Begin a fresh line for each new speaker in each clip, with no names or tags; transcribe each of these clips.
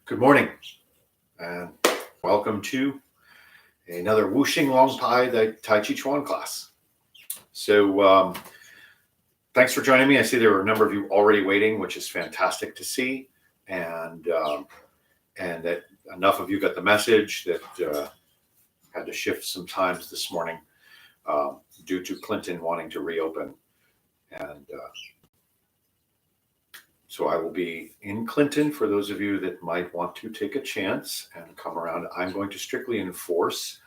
Good morning, and welcome to another Wuxing Long Pai, the Taijiquan class. So, thanks for joining me. I see there are a number of you already waiting, which is fantastic to see, and that enough of you got the message that had to shift some times this morning due to Clinton wanting to reopen, and so I will be in Clinton for those of you that might want to take a chance and come around. I'm going to strictly enforce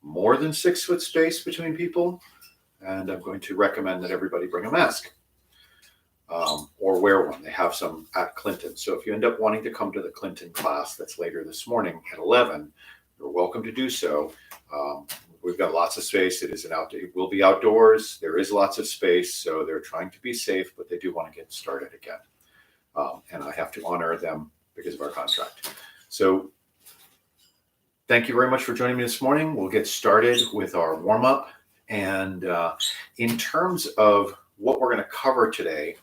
more than 6 foot space between people, and I'm going to recommend that everybody bring a mask or wear one. They have some at Clinton. So if you end up wanting to come to the Clinton class that's later this morning at 11, you're welcome to do so. We've got lots of space. It will be outdoors. There is lots of space, so they're trying to be safe, but they do want to get started again. And I have to honor them because of our contract. So thank you very much for joining me this morning. We'll get started with our warm-up. And in terms of what we're going to cover today,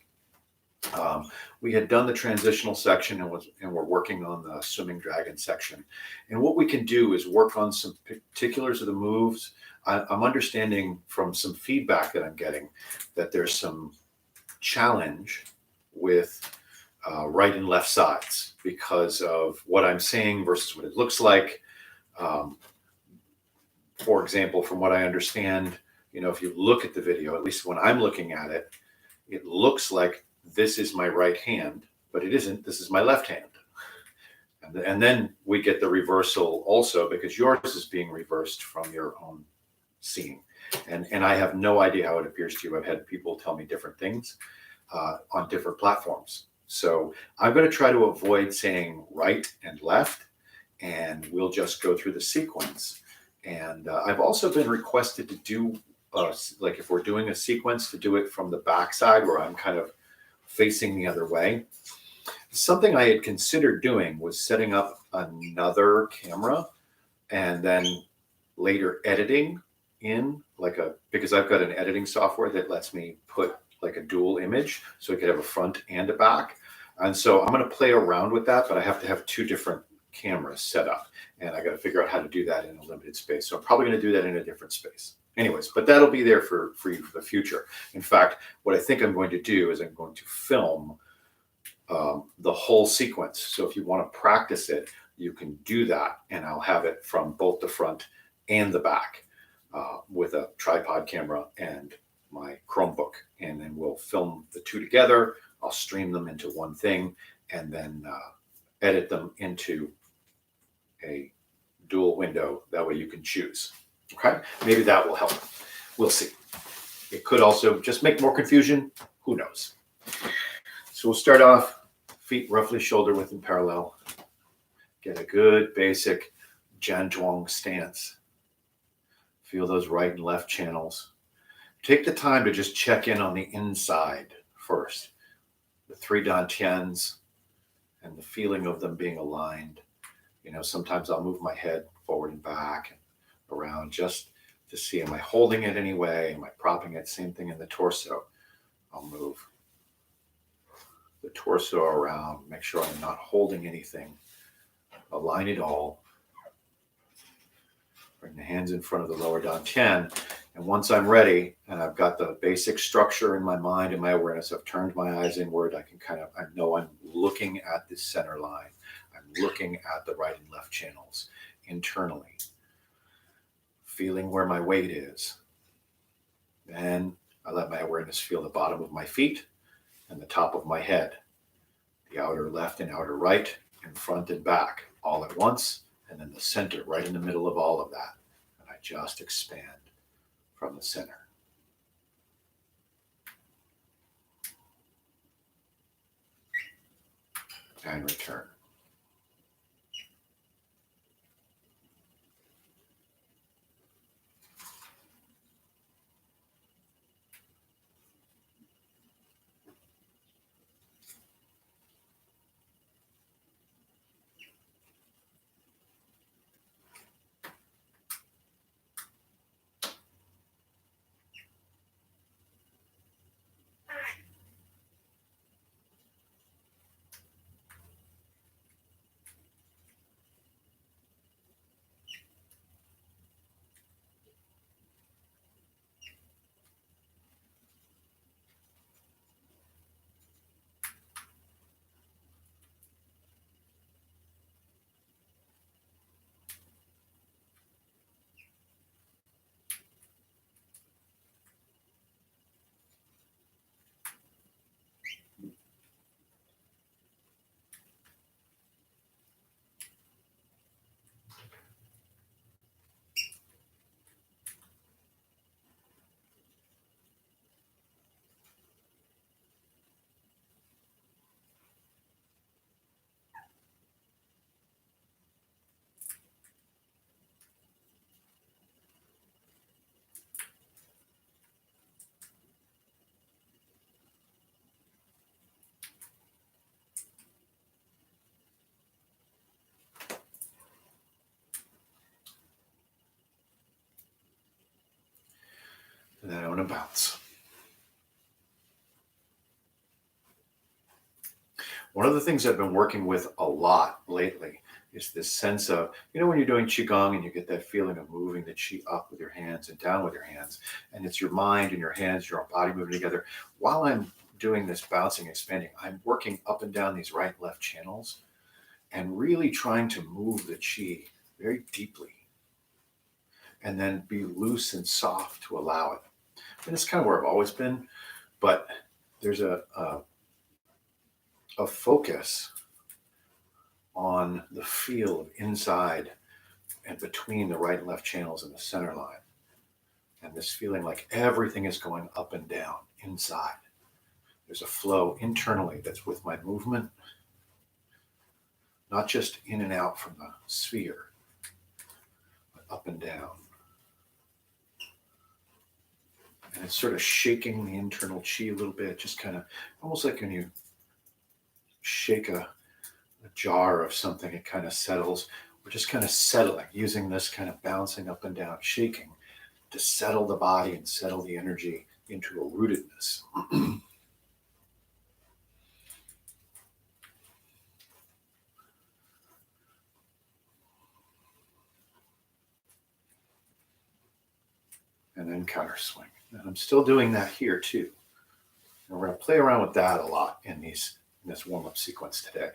we had done the transitional section and we're working on the swimming dragon section. And what we can do is work on some particulars of the moves. I'm understanding from some feedback that I'm getting that there's some challenge with right and left sides because of what I'm saying versus what it looks like. For example, from what I understand, if you look at the video, at least when I'm looking at it, it looks like this is my right hand, but it isn't. This is my left hand. And then we get the reversal also because yours is being reversed from your own seeing. And I have no idea how it appears to you. I've had people tell me different things on different platforms. So I'm going to try to avoid saying right and left, and we'll just go through the sequence. And I've also been requested to do, like if we're doing a sequence, to do it from the back side where I'm kind of facing the other way. Something I had considered doing was setting up another camera and then later editing in because I've got an editing software that lets me put like a dual image so I could have a front and a back. And so I'm going to play around with that, but I have to have 2 different cameras set up and I got to figure out how to do that in a limited space. So I'm probably going to do that in a different space. Anyways, but that'll be there for you for the future. In fact, what I think I'm going to do is I'm going to film the whole sequence. So if you want to practice it, you can do that. And I'll have it from both the front and the back with a tripod camera and my Chromebook. And then we'll film the 2 together. I'll stream them into one thing and then edit them into a dual window. That way you can choose. Okay, maybe that will help. We'll see. It could also just make more confusion. Who knows? So we'll start off feet roughly shoulder width and parallel. Get a good basic Jianzhuang stance. Feel those right and left channels. Take the time to just check in on the inside first. The 3 dantians and the feeling of them being aligned. Sometimes I'll move my head forward and back and around just to see, am I holding it anyway? Am I propping it? Same thing in the torso. I'll move the torso around, make sure I'm not holding anything. Align it all. Bring the hands in front of the lower dantian. And once I'm ready and I've got the basic structure in my mind and my awareness, I've turned my eyes inward. I know I'm looking at this center line. I'm looking at the right and left channels internally. Feeling where my weight is. Then I let my awareness feel the bottom of my feet and the top of my head, the outer left and outer right, and front and back all at once, and then the center right in the middle of all of that. And I just expand from the center. And return. And then I'm going to bounce. One of the things I've been working with a lot lately is this sense of, when you're doing Qigong and you get that feeling of moving the Qi up with your hands and down with your hands, and it's your mind and your hands, your body moving together. While I'm doing this bouncing, expanding, I'm working up and down these right, left channels and really trying to move the Qi very deeply and then be loose and soft to allow it. And it's kind of where I've always been, but there's a focus on the feel of inside and between the right and left channels in the center line. And this feeling like everything is going up and down inside. There's a flow internally that's with my movement, not just in and out from the sphere, but up and down. And it's sort of shaking the internal Qi a little bit, just kind of almost like when you shake a jar of something, it kind of settles. We're just kind of settling, using this kind of bouncing up and down, shaking to settle the body and settle the energy into a rootedness. And then counter swing. And I'm still doing that here too. And we're going to play around with that a lot in this warm-up sequence today.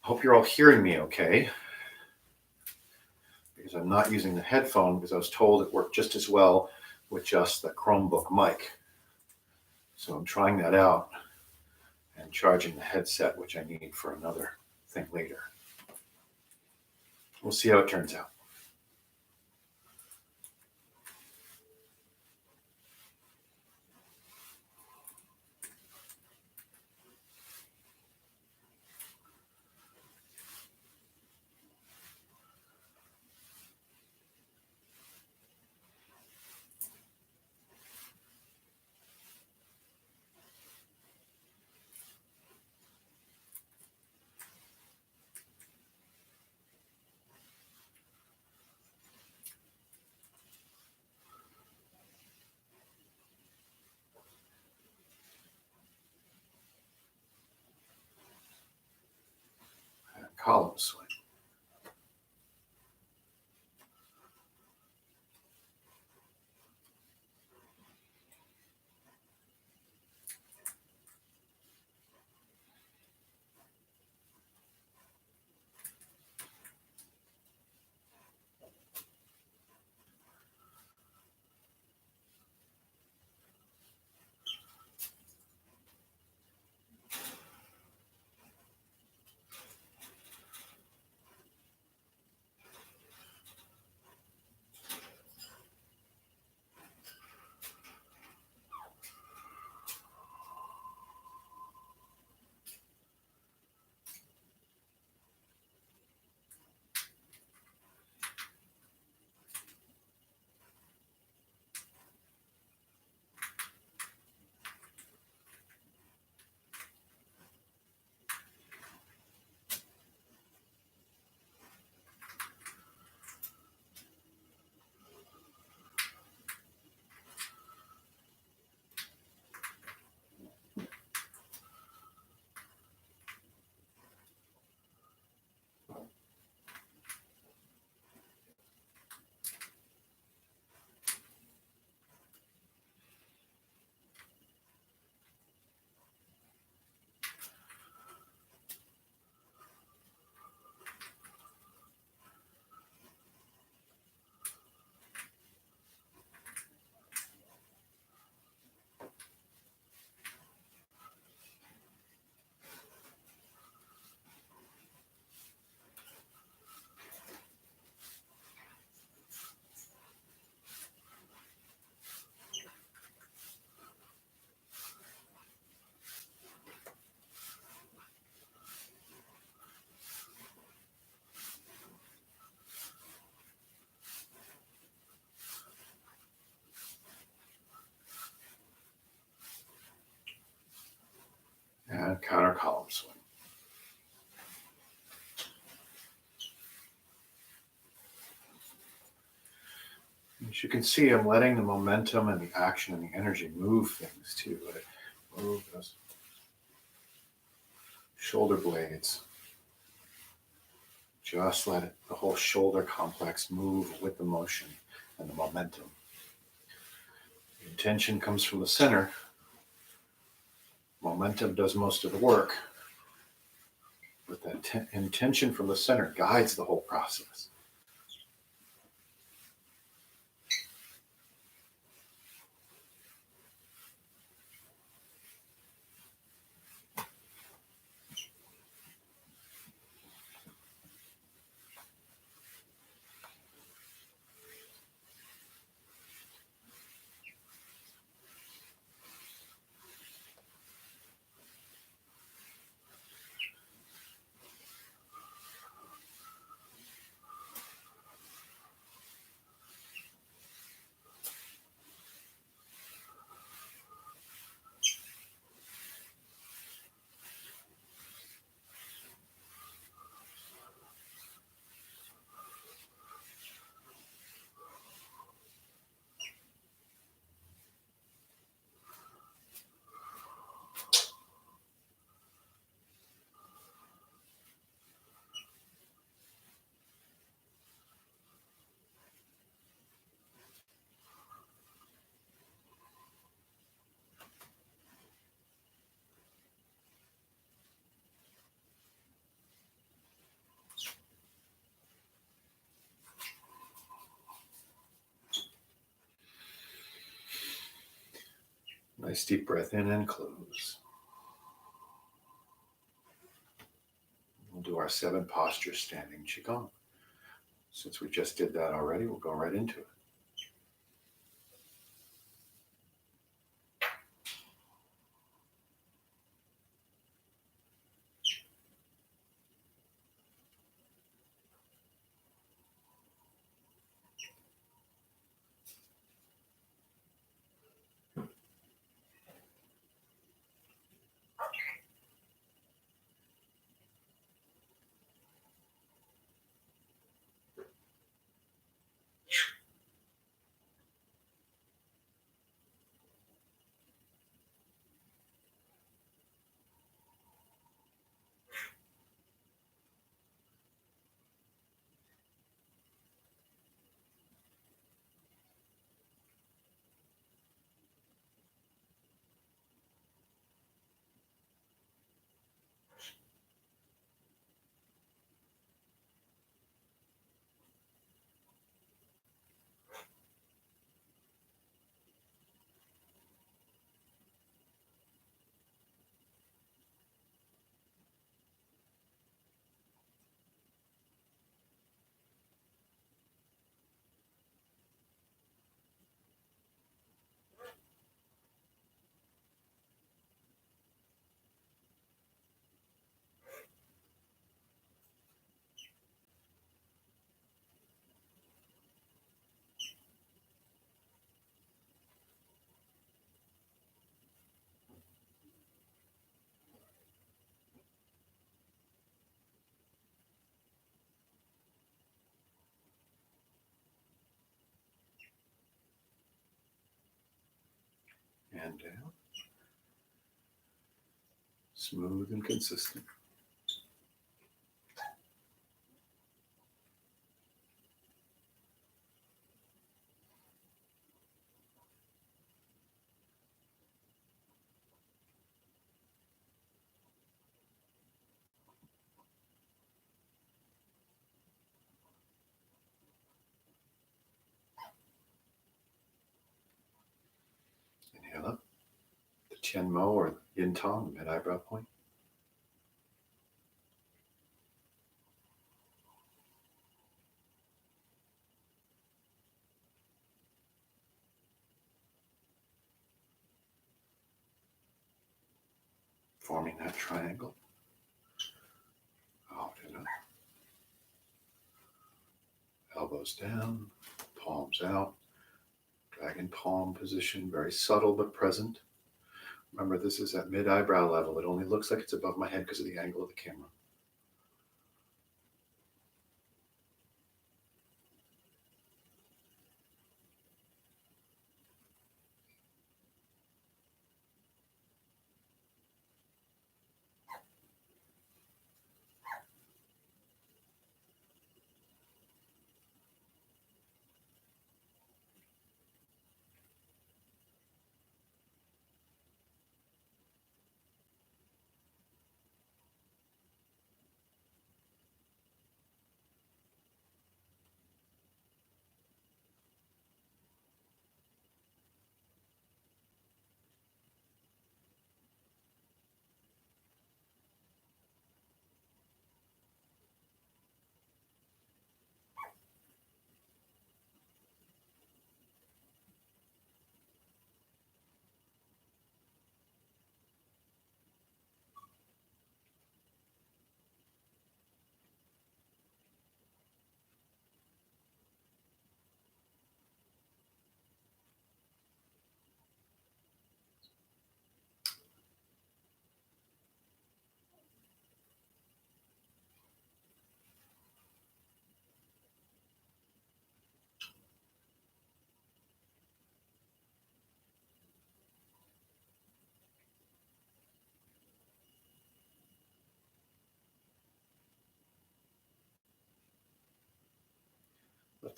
Hope you're all hearing me okay, because I'm not using the headphone because I was told it worked just as well with just the Chromebook mic. So I'm trying that out and charging the headset, which I need for another thing later. We'll see how it turns out. Column swing. And counter column swing. As you can see, I'm letting the momentum and the action and the energy move things too. Let it move those shoulder blades. Just let it, the whole shoulder complex move with the motion and the momentum. The intention comes from the center. Momentum does most of the work, but that intention from the center guides the whole process. Nice deep breath in and close. We'll do our 7 postures standing Qigong. Since we just did that already, we'll go right into it. And down. Smooth and consistent. Inhale up. The Tian Mo or Yin Tong, mid eyebrow point. Forming that triangle. Out and up. Elbows down, palms out. Dragon palm position, very subtle but present. Remember, this is at mid eyebrow level. It only looks like it's above my head because of the angle of the camera.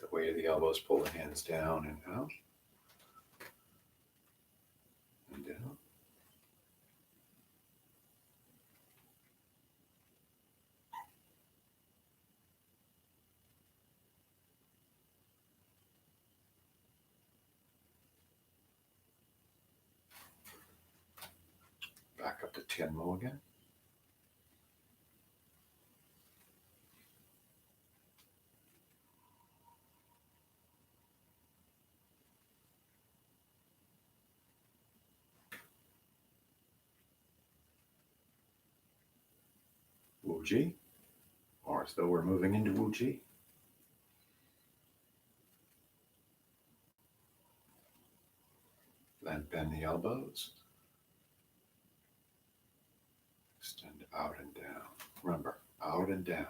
The weight of the elbows pull the hands down and out. And down. Back up to Tianmo again. Wuji, or as though we're moving into Wuji. Then bend the elbows. Extend out and down. Remember, out and down,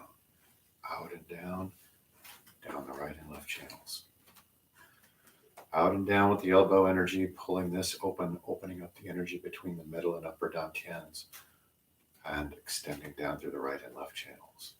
out and down the right and left channels. Out and down with the elbow energy, pulling this open, opening up the energy between the middle and upper dantians, and extending down through the right and left channels.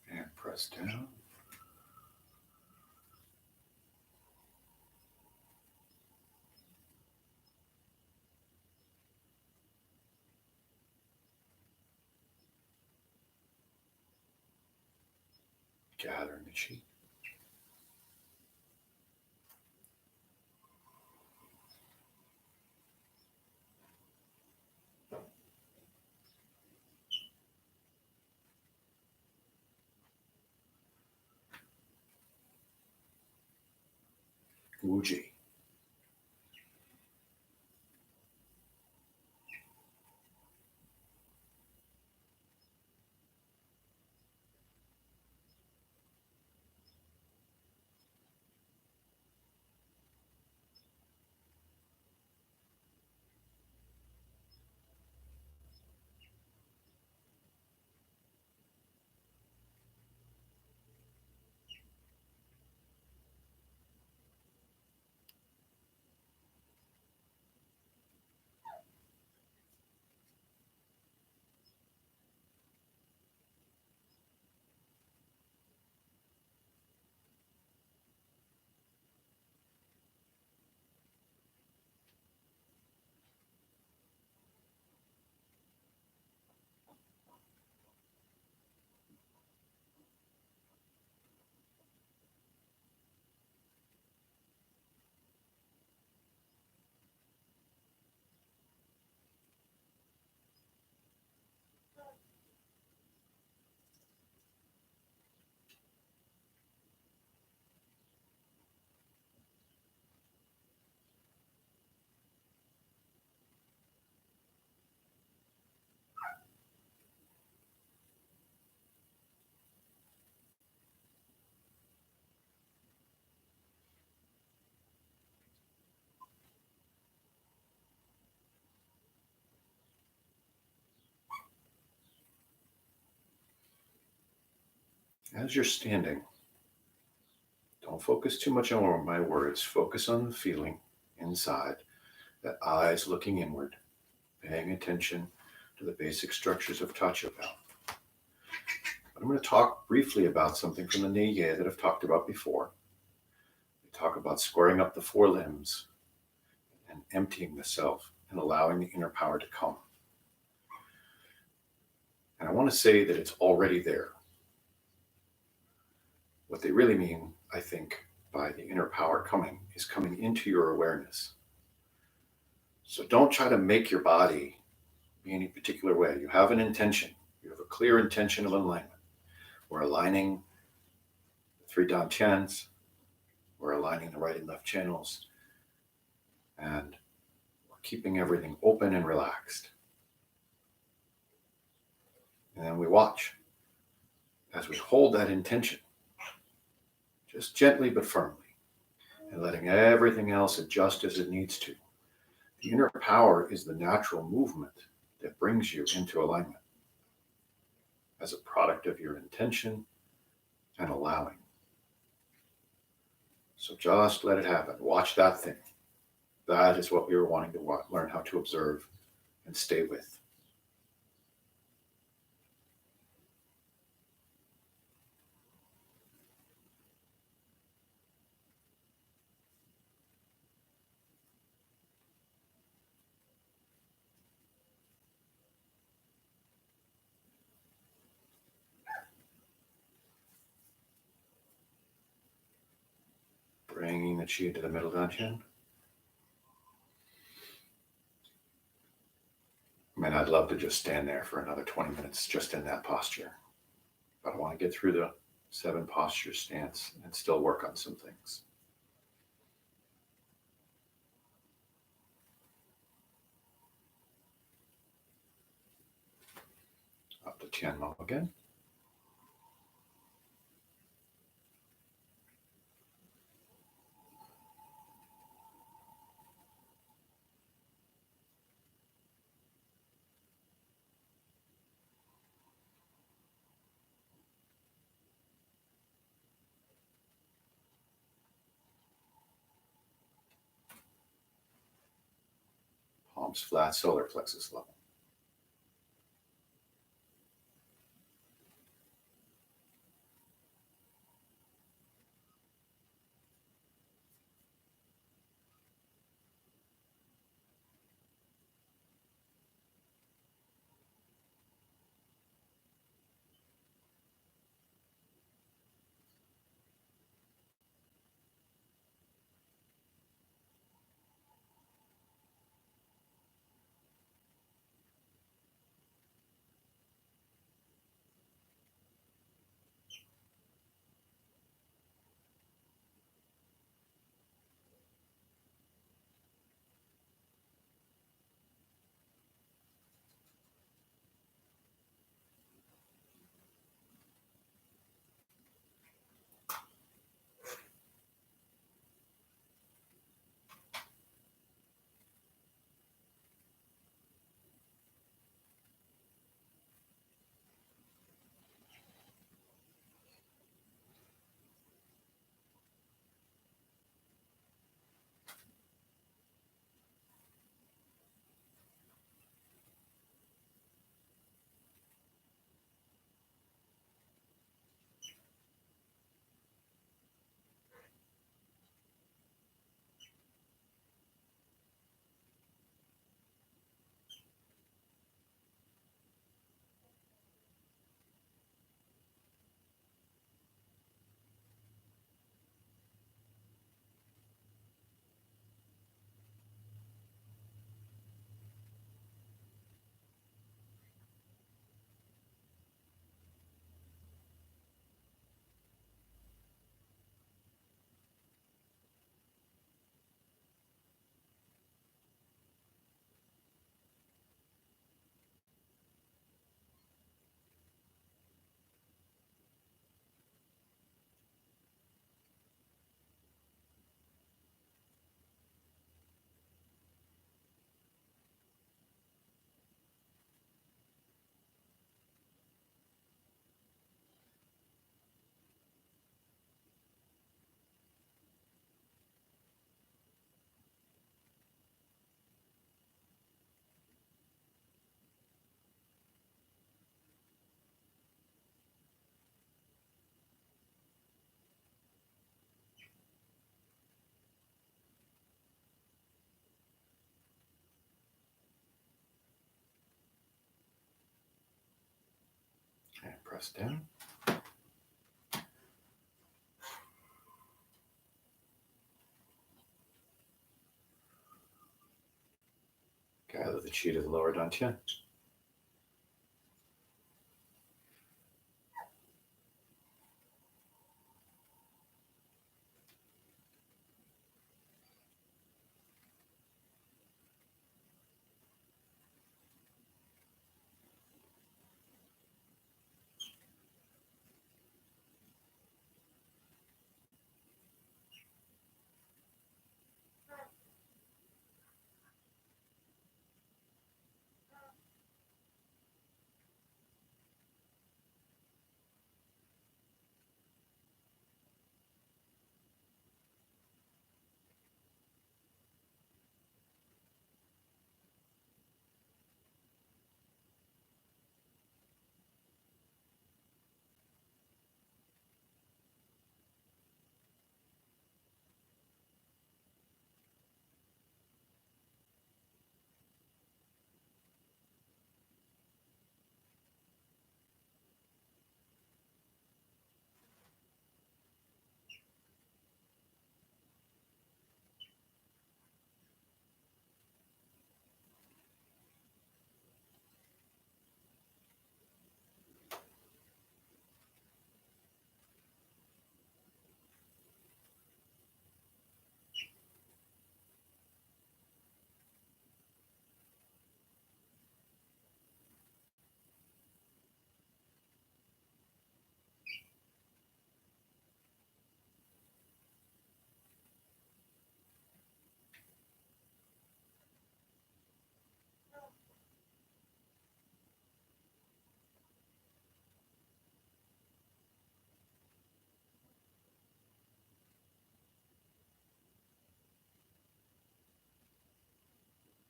And press down. Gathering the chi. Wuji. As you're standing, don't focus too much on my words. Focus on the feeling inside, that eyes looking inward, paying attention to the basic structures of Taijiquan. I'm going to talk briefly about something from the Neye that I've talked about before. We talk about squaring up the four limbs and emptying the self and allowing the inner power to come. And I want to say that it's already there. What they really mean, I think, by the inner power coming is coming into your awareness. So don't try to make your body be any particular way. You have an intention. You have a clear intention of alignment. We're aligning the three dantians. We're aligning the right and left channels. And we're keeping everything open and relaxed. And then we watch as we hold that intention, just gently but firmly, and letting everything else adjust as it needs to. The inner power is the natural movement that brings you into alignment as a product of your intention and allowing. So just let it happen. Watch that thing. That is what we were wanting to learn how to observe and stay with. Bringing the chi into the middle dantian. I mean, I'd love to just stand there for another 20 minutes just in that posture. But I want to get through the 7 posture stance and still work on some things. Up to Tianmo again. Palms flat, solar plexus level. press down. Gather the chi to the lower dantian.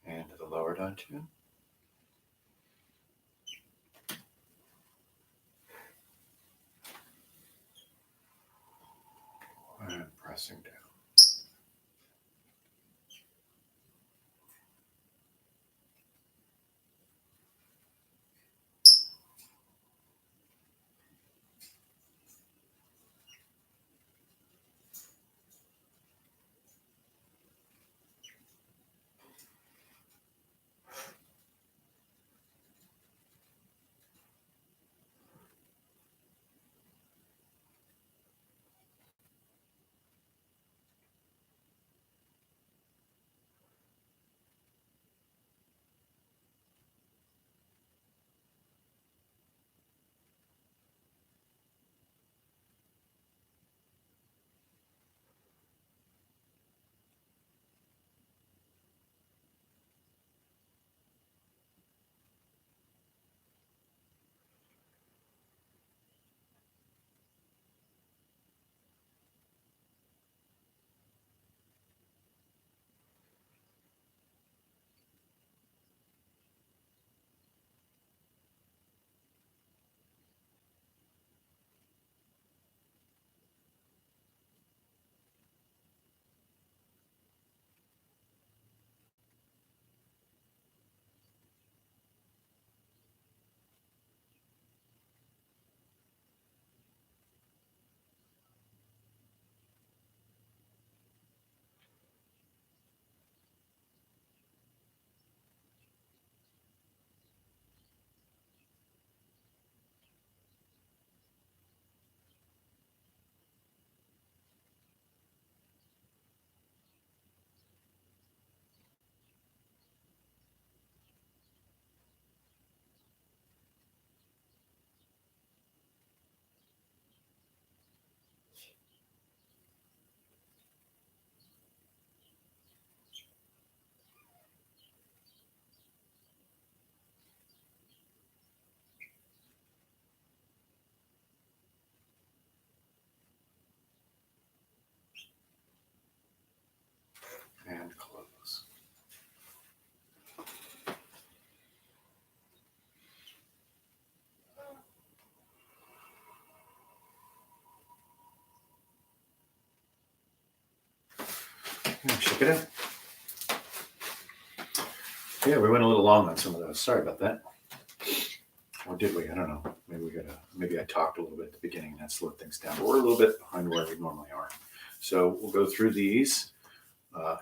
And to the lower dantian. And pressing down. And close. And check it out. Yeah, we went a little long on some of those. Sorry about that. Or did we? I don't know. Maybe I talked a little bit at the beginning and that slowed things down. But we're a little bit behind where we normally are. So we'll go through these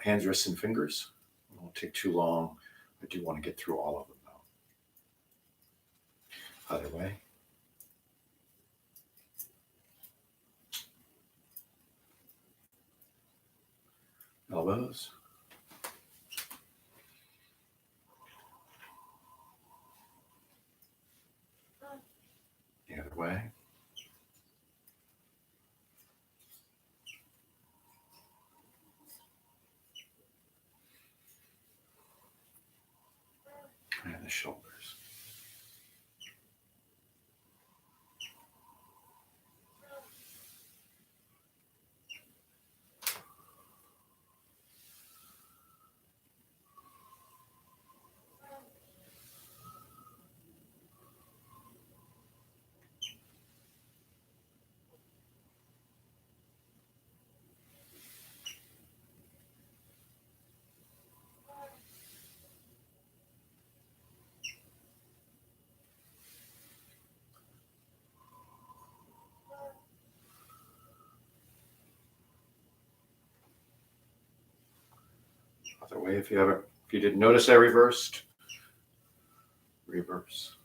hands, wrists, and fingers. It won't take too long. I do want to get through all of them though. Other way. Elbows. The other way. And the shoulders. Other way, if you didn't notice, I reversed. Reverse.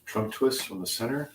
Trunk twist from the center.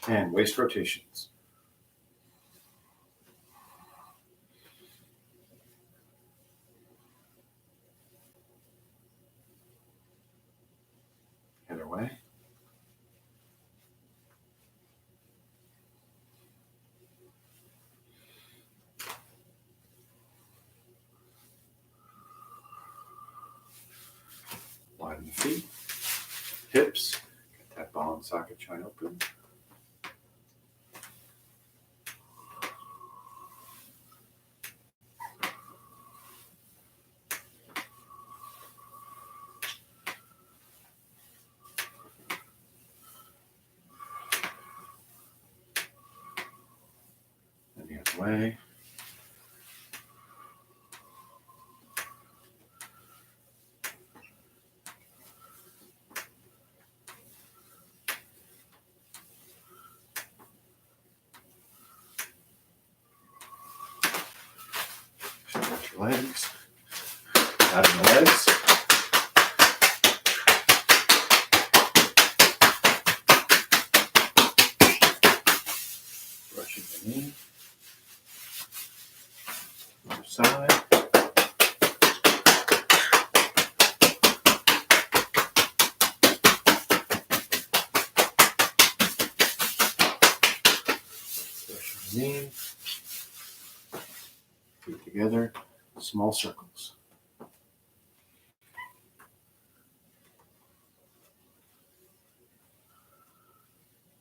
And waist rotations. Other way. Widen the feet. Hips. Get that ball and socket joint open. And the other way. Stretch your legs. Out of the legs. Brushing the knee. Other side. Brushing the knee. Feet together. Small circles.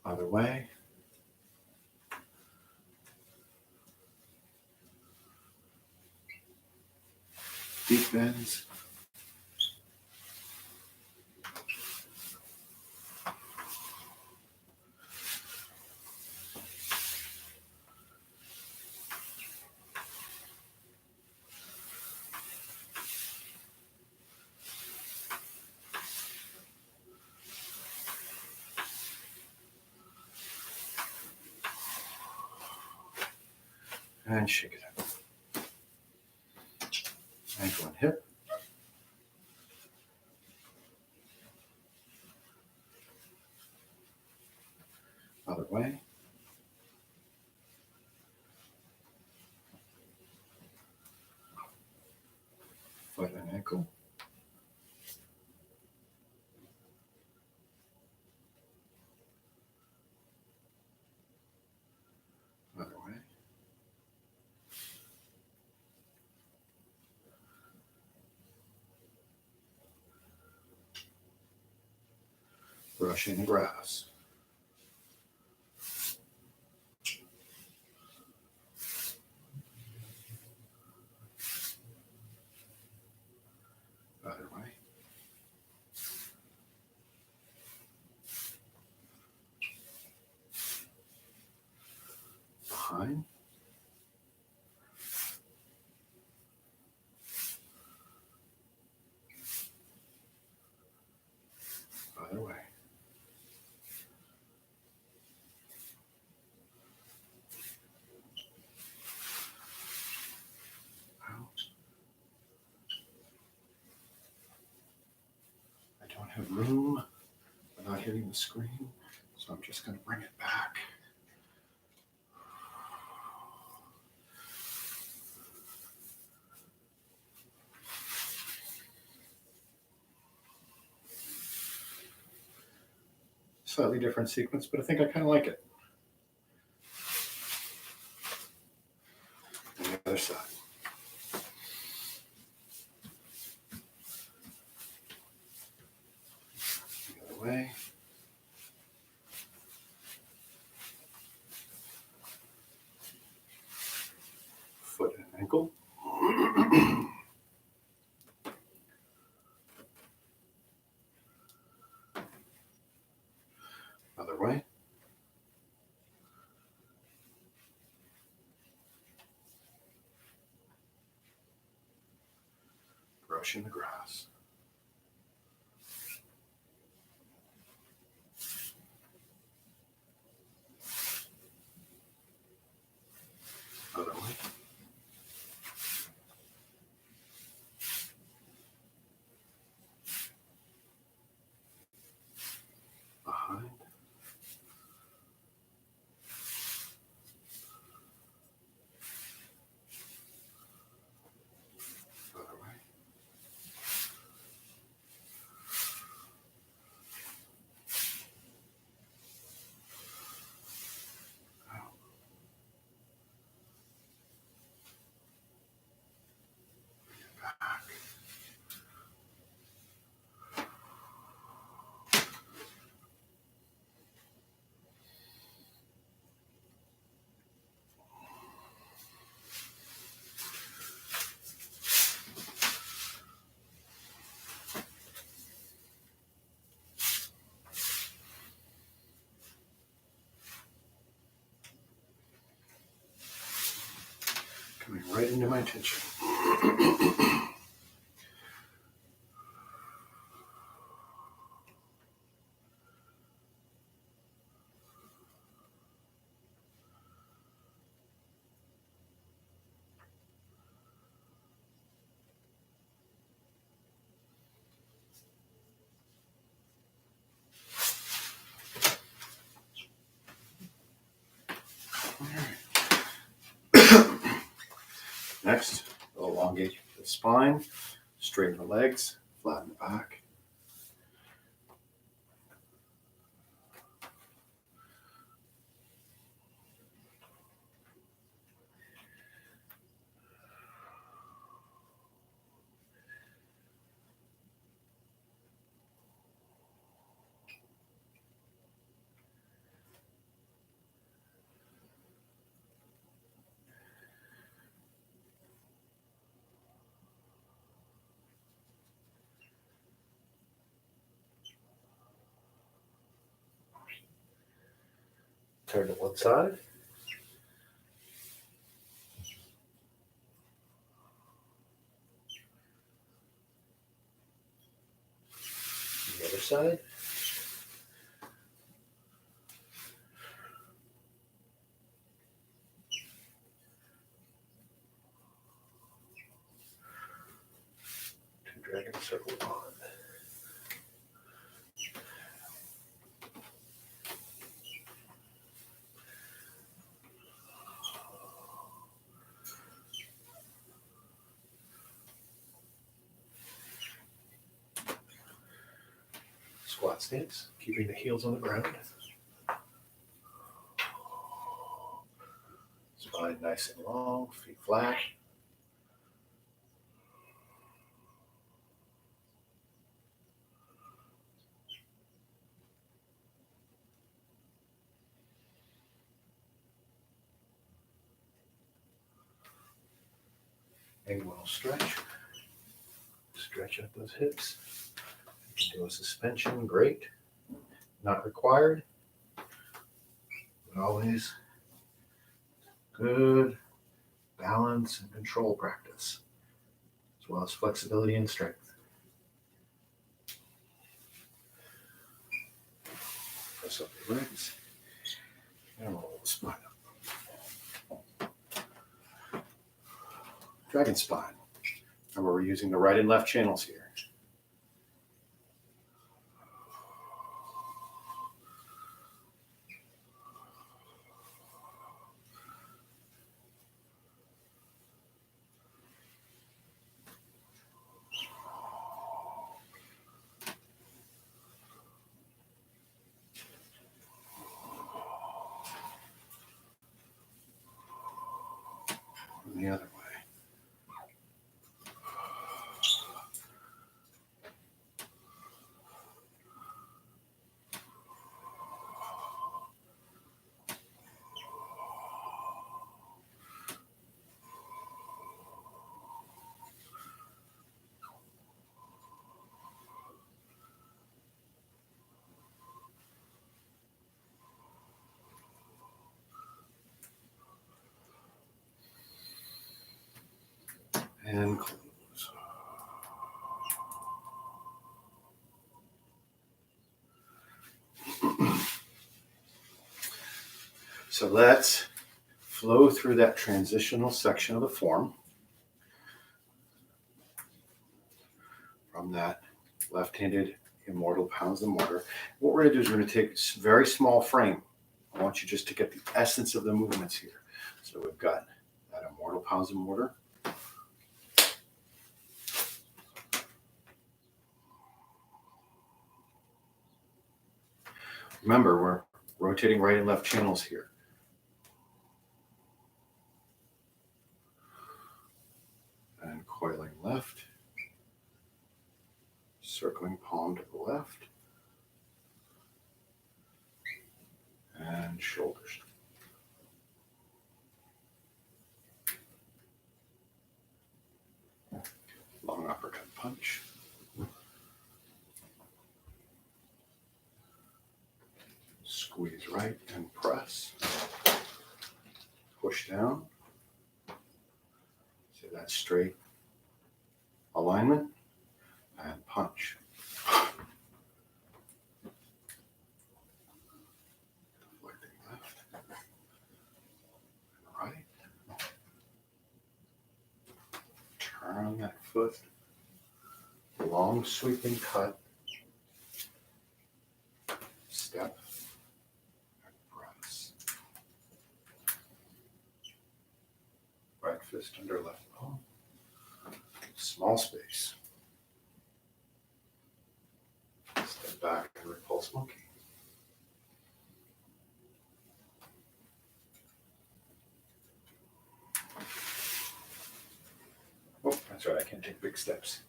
Other way. Deep bends. And shake it out. Ankle and hip. Other way. Foot and ankle. Other way. Brushing the grass. Other way. Behind. Other way. Out. I don't have room without hitting the screen, so I'm just going to bring it back. Slightly different sequence, but I think I kind of like it. And the other side. The other way. Foot and ankle. Other way. Brushing the grass. Other way. Behind. Other way. Out. Back. Coming right into my tension. Next, elongate the spine, straighten the legs, flatten the back. Turn to one side. The other side. Dragon circle on. Squat stance, keeping the heels on the ground. Spine nice and long, feet flat. Inguinal stretch. Stretch up those hips. You can do a suspension, great. Not required, but always good balance and control practice, as well as flexibility and strength. Press up your legs and roll the spine up. Dragon spine. Remember, we're using the right and left channels here. And the other way. And close. So let's flow through that transitional section of the form from that left-handed immortal pounds the mortar. What we're going to do is we're going to take a very small frame. I want you just to get the essence of the movements here. So we've got that immortal pounds the mortar. Remember, we're rotating right and left channels here. And coiling left. Circling palm to the left. And shoulders. Long uppercut punch. Squeeze right and press. Push down. See that straight alignment and punch. Deflecting left and right. Turn that foot. Long sweeping cut. Step. Right fist under left palm. Small space. Step back and repulse monkey. Oh, that's right, I can't take big steps.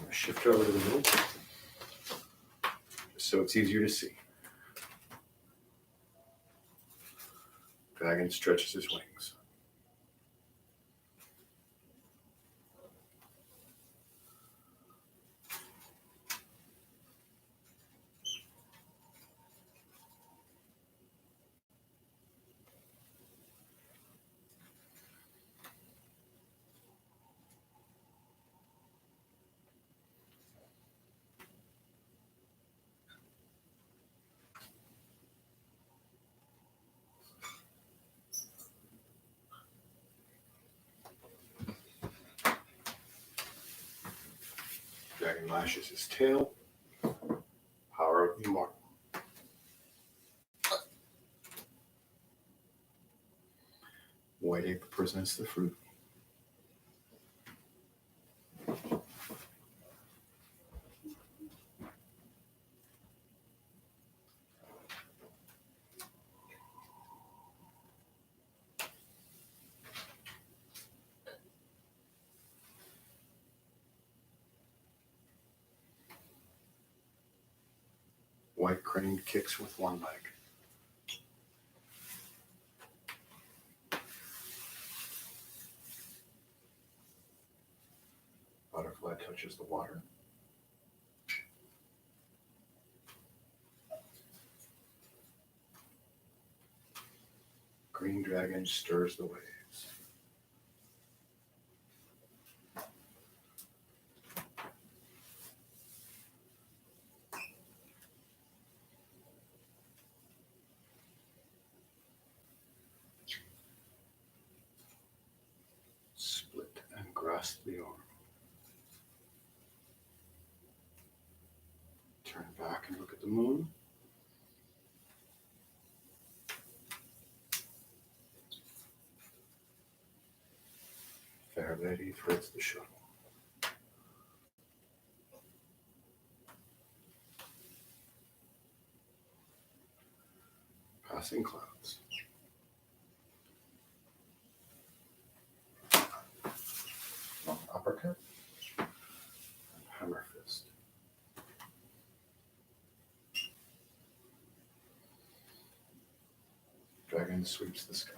to shift over to the middle so it's easier to see. Dragon stretches his wings. Dragon lashes his tail. Power of the immortal. White ape presents the fruit. White crane kicks with one leg. Butterfly touches the water. Green dragon stirs the waves. Split and grasp the arm. Turn back and look at the moon. Fair lady threads the shuttle. Passing clouds. Long uppercut and hammer fist. Dragon sweeps the sky.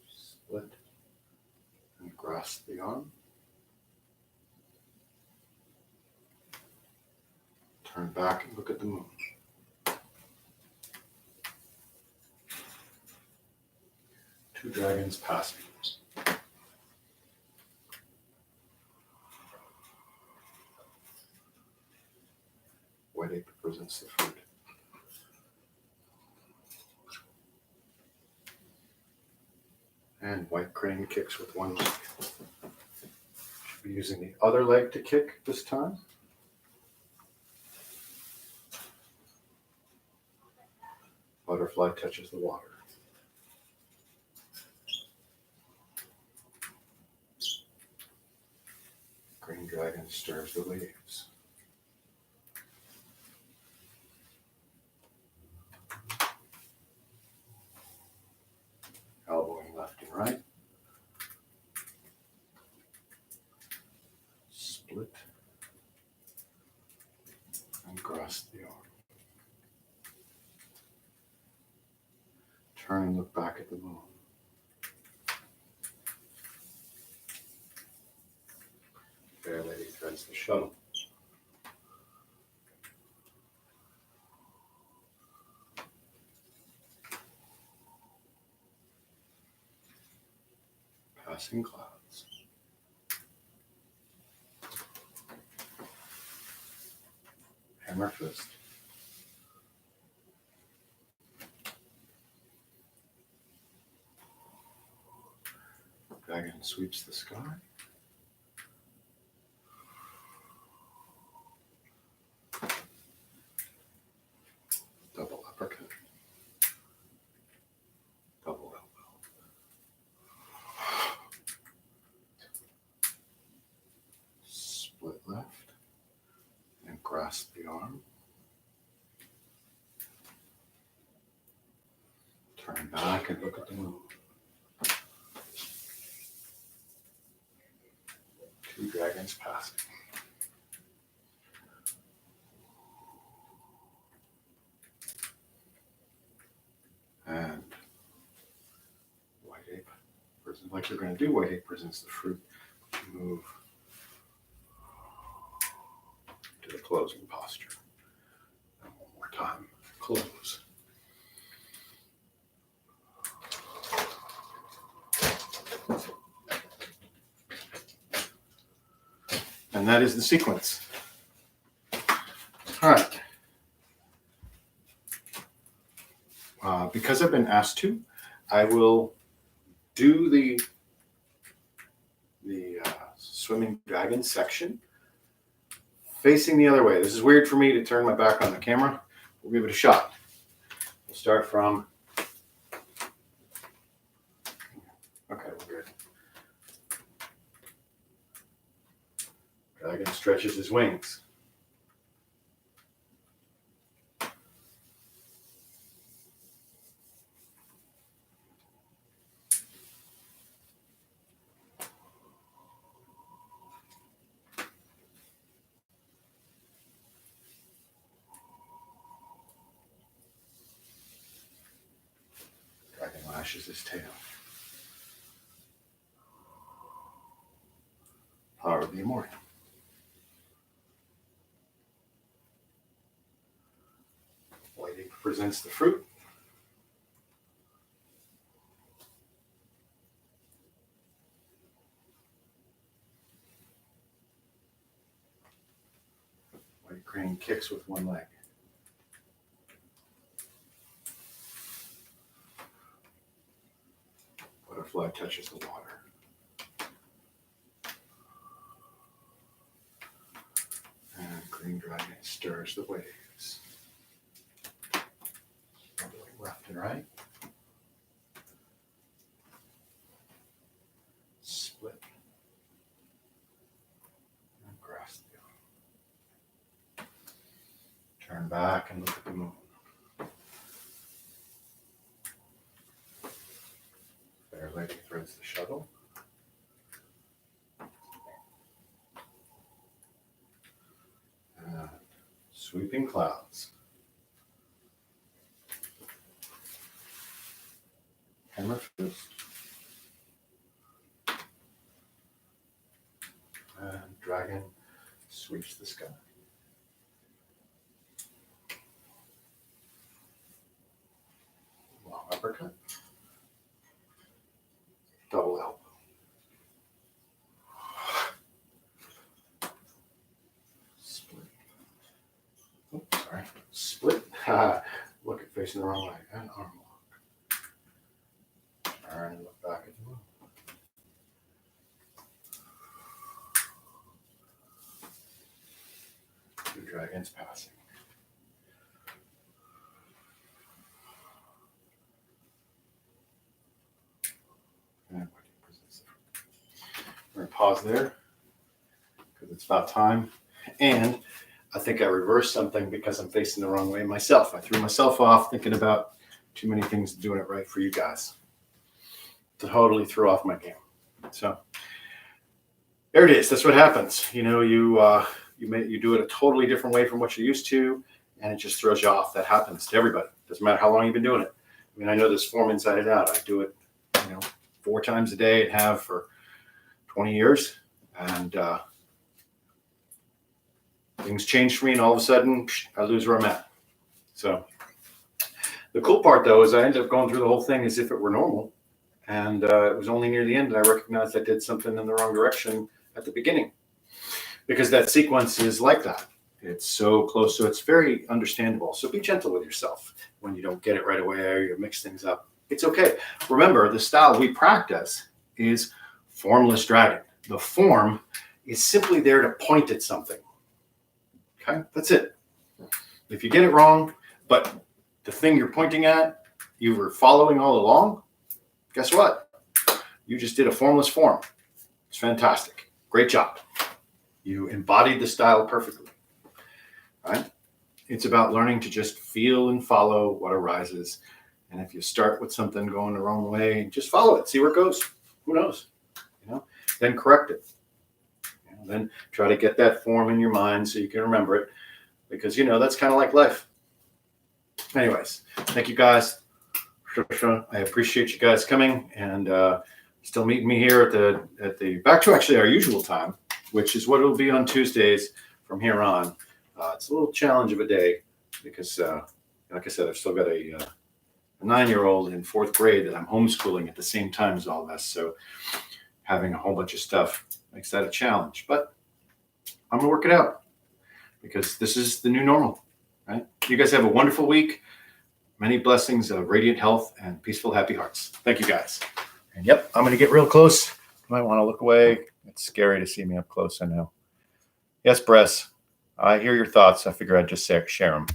Split and grasp the arm. Turn back and look at the moon. Two dragons passing. White ape presents the fruit. And white crane kicks with one leg. Should be using the other leg to kick this time. Butterfly touches the water. Green dragon stirs the waves. Elbowing left and right. Split and grasp the arm. Turn and look back at the moon. Fair lady threads the shuttle. Passing clouds. Hammer fist. Dragon sweeps the sky. Double uppercut. Double elbow. Split left and grasp the arm. Turn back and look at the moon. 2 dragons passing. And white ape presents, like you're going to do, white ape presents the fruit. Move to the closing posture. And one more time, close. And that is the sequence. All right. Because I've been asked to, I will do the swimming dragon section facing the other way. This is weird for me to turn my back on the camera. We'll give it a shot. We'll start from, okay, we're good. Dragon stretches his wings. Dragon lashes his tail. Power of the immortal. White ape presents the fruit. White crane kicks with one leg. Butterfly touches the water. And green dragon stirs the waves. Left and right. Split. And grasp the arm. Turn back and look at the moon. Fair lady threads the shuttle. And sweeping clouds. Hammer fist. And dragon sweeps the sky. Long uppercut. Double elbow. Split. Oh, sorry. Split. Look at facing the wrong way. And arm lock. Turn and look back at the moon. Two dragons passing. And we're going to pause there because it's about time. And I think I reversed something because I'm facing the wrong way myself. I threw myself off thinking about too many things, doing it right for you guys. Totally threw off my game. So there it is. That's what happens. You know, you do it a totally different way from what you're used to, and it just throws you off. That happens to everybody. Doesn't matter how long you've been doing it. I mean, I know this form inside and out. I do it, 4 times a day and have for 20 years, and things change for me, and all of a sudden, I lose where I'm at. So the cool part, though, is I ended up going through the whole thing as if it were normal. And it was only near the end that I recognized I did something in the wrong direction at the beginning. Because that sequence is like that. It's so close, so it's very understandable. So be gentle with yourself when you don't get it right away or you mix things up. It's okay. Remember, the style we practice is formless dragon. The form is simply there to point at something. Okay, that's it. If you get it wrong, but the thing you're pointing at, you were following all along, guess what? You just did a formless form. It's fantastic. Great job. You embodied the style perfectly. All right? it's about learning to just feel and follow what arises. And if you start with something going the wrong way, just follow it, see where it goes. Who knows? Then correct it. Then try to get that form in your mind so you can remember it, because that's kind of like life. Anyways, thank you guys. I appreciate you guys coming and still meeting me here at the back to actually our usual time, which is what it'll be on Tuesdays from here on. It's a little challenge of a day because, like I said, I've still got a 9-year-old in 4th grade that I'm homeschooling at the same time as all this. So having a whole bunch of stuff makes that a challenge. But I'm going to work it out because this is the new normal, right? You guys have a wonderful week. Many blessings of radiant health and peaceful, happy hearts. Thank you, guys. And yep, I'm going to get real close. You might want to look away. It's scary to see me up close, I know. Yes, Bress, I hear your thoughts. I figure I'd just share them.